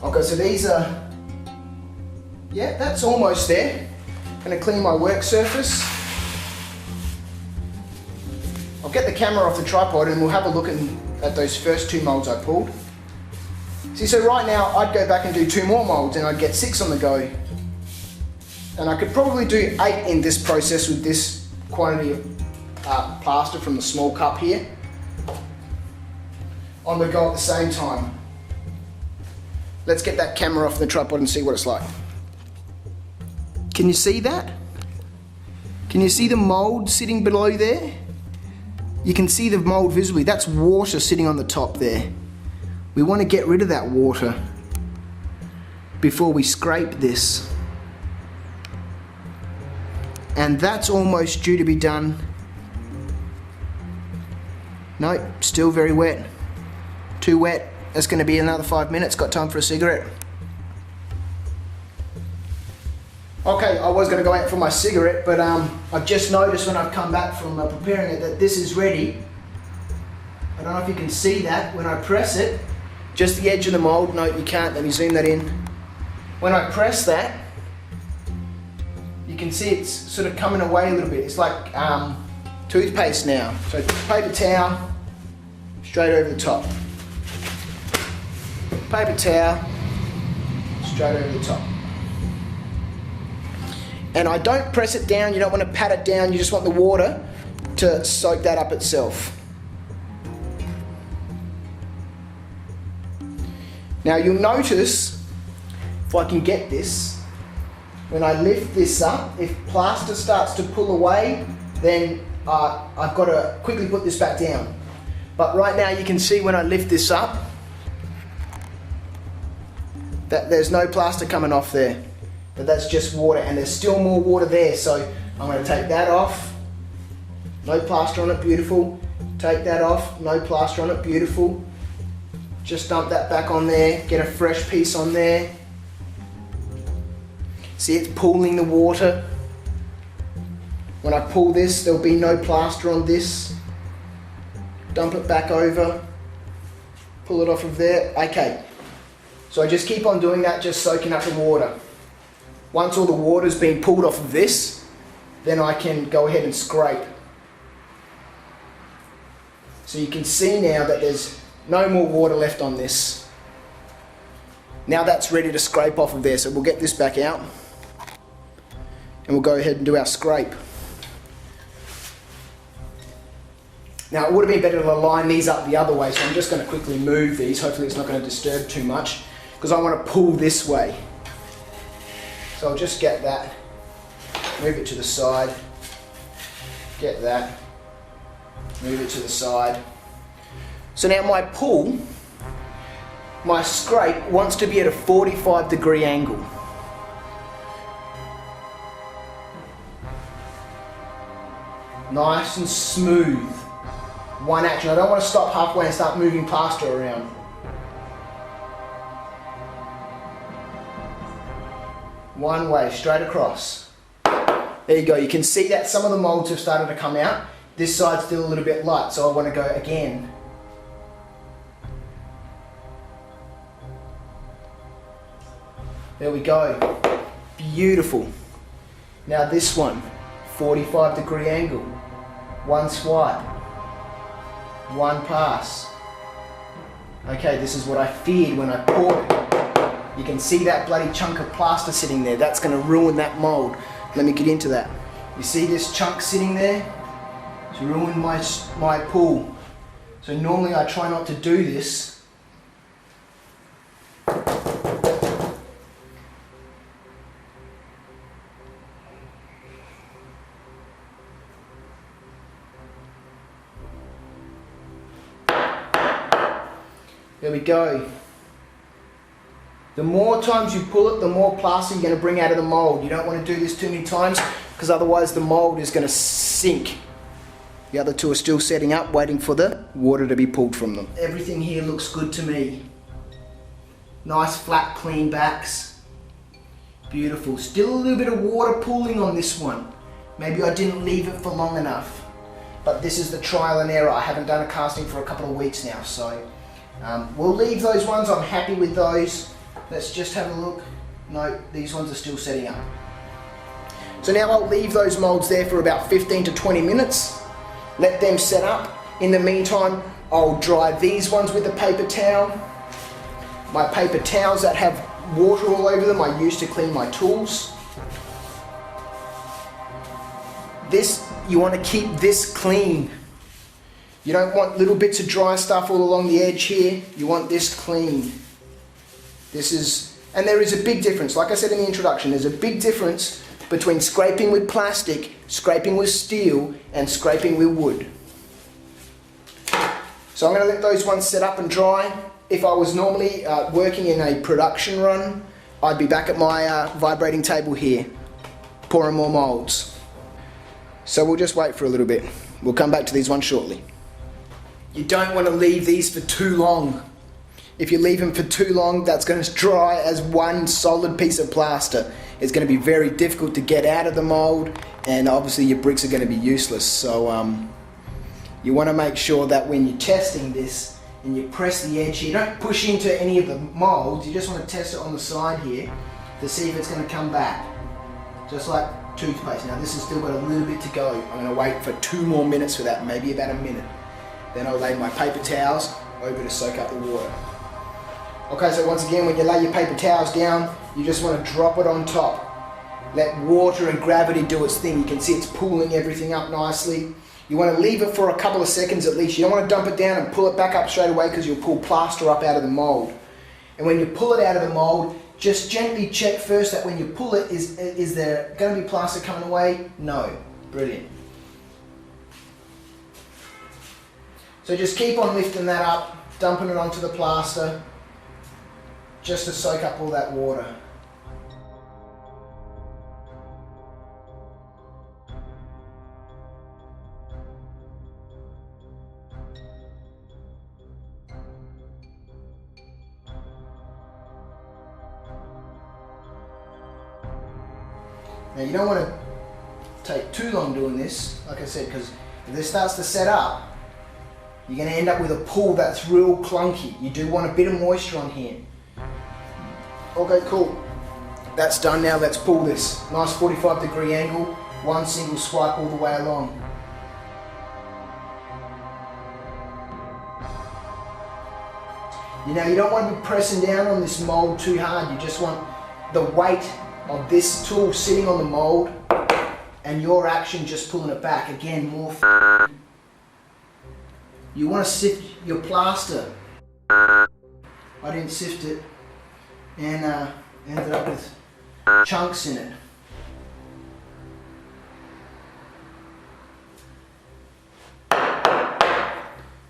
Okay, so these are, yeah, that's almost there. I'm going to clean my work surface. I'll get the camera off the tripod and we'll have a look at those first 2 molds I pulled. See, so right now I'd go back and do 2 more molds and I'd get 6 on the go. And I could probably do 8 in this process with this quantity of plaster from the small cup here on the go at the same time. Let's get that camera off the tripod and see what it's like. Can you see that? Can you see the mold sitting below there? You can see the mold visibly. That's water sitting on the top there. We want to get rid of that water before we scrape this. And that's almost due to be done. Nope, still very wet. Too wet. That's going to be another 5 minutes. Got time for a cigarette. Okay, I was going to go out for my cigarette, but I've just noticed when I've come back from preparing it that this is ready. I don't know if you can see that. When I press it, just the edge of the mold. No, you can't. Let me zoom that in. When I press that, you can see it's sort of coming away a little bit. It's like toothpaste now. So paper towel, straight over the top. Paper towel, straight over the top. And I don't press it down, you don't want to pat it down, you just want the water to soak that up itself. Now you'll notice, if I can get this, when I lift this up, if plaster starts to pull away, then I've got to quickly put this back down. But right now you can see when I lift this up, that there's no plaster coming off there, but that's just water, and there's still more water there. So I'm going to take that off, no plaster on it, beautiful. Take that off, no plaster on it, beautiful. Just dump that back on there, get a fresh piece on there. See, it's pooling the water. When I pull this, there'll be no plaster on this. Dump it back over, pull it off of there. Okay. So I just keep on doing that, just soaking up the water. Once all the water's been pulled off of this, then I can go ahead and scrape. So you can see now that there's no more water left on this. Now that's ready to scrape off of there, so we'll get this back out and we'll go ahead and do our scrape. Now it would have been better to line these up the other way, so I'm just going to quickly move these. Hopefully it's not going to disturb too much, because I want to pull this way. So I'll just get that, move it to the side, get that, move it to the side. So now my pull, my scrape wants to be at a 45-degree angle. Nice and smooth. One action. I don't want to stop halfway and start moving plaster around. One way, straight across. There you go. You can see that some of the molds have started to come out. This side's still a little bit light, so I want to go again. There we go. Beautiful. Now this one, 45-degree angle. One swipe. One pass. Okay, this is what I feared when I poured it. You can see that bloody chunk of plaster sitting there. That's going to ruin that mold. Let me get into that. You see this chunk sitting there? It's ruined my pool. So normally I try not to do this. There we go. The more times you pull it, the more plaster you're going to bring out of the mold. You don't want to do this too many times, because otherwise the mold is going to sink. The other two are still setting up, waiting for the water to be pulled from them. Everything here looks good to me. Nice flat clean backs. Beautiful. Still a little bit of water pooling on this one. Maybe I didn't leave it for long enough. But this is the trial and error. I haven't done a casting for a couple of weeks now, so we'll leave those ones. I'm happy with those. Let's just have a look. No, these ones are still setting up. So now I'll leave those molds there for about 15 to 20 minutes. Let them set up. In the meantime, I'll dry these ones with a paper towel. My paper towels that have water all over them I use to clean my tools. You want to keep this clean. You don't want little bits of dry stuff all along the edge here. You want this clean. And there is a big difference. Like I said in the introduction, there's a big difference between scraping with plastic, scraping with steel, and scraping with wood. So I'm going to let those ones set up and dry. If I was normally working in a production run, I'd be back at my vibrating table here, pouring more molds. So we'll just wait for a little bit. We'll come back to these ones shortly. You don't want to leave these for too long. If you leave them for too long, that's going to dry as one solid piece of plaster. It's going to be very difficult to get out of the mold, and obviously your bricks are going to be useless. So you want to make sure that when you're testing this and you press the edge here, you don't push into any of the molds, you just want to test it on the side here to see if it's going to come back. Just like toothpaste. Now this has still got a little bit to go. I'm going to wait for 2 more minutes for that, maybe about a minute. Then I'll lay my paper towels over to soak up the water. Okay, so once again, when you lay your paper towels down, you just want to drop it on top. Let water and gravity do its thing. You can see it's pulling everything up nicely. You want to leave it for a couple of seconds at least. You don't want to dump it down and pull it back up straight away because you'll pull plaster up out of the mold. And when you pull it out of the mold, just gently check first that when you pull it, is there going to be plaster coming away? No. Brilliant. So just keep on lifting that up, dumping it onto the plaster, just to soak up all that water. Now you don't want to take too long doing this, like I said, because if this starts to set up, you're going to end up with a pool that's real clunky. You do want a bit of moisture on here. Okay, cool. That's done now. Let's pull this. Nice 45-degree angle, one single swipe all the way along. You don't want to be pressing down on this mold too hard. You just want the weight of this tool sitting on the mold and your action just pulling it back. Again, more. You want to sift your plaster. I didn't sift it and ended up with chunks in it.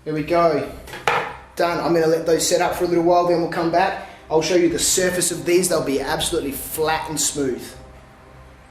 There we go. Done. I'm going to let those set up for a little while, then we'll come back. I'll show you the surface of these. They'll be absolutely flat and smooth.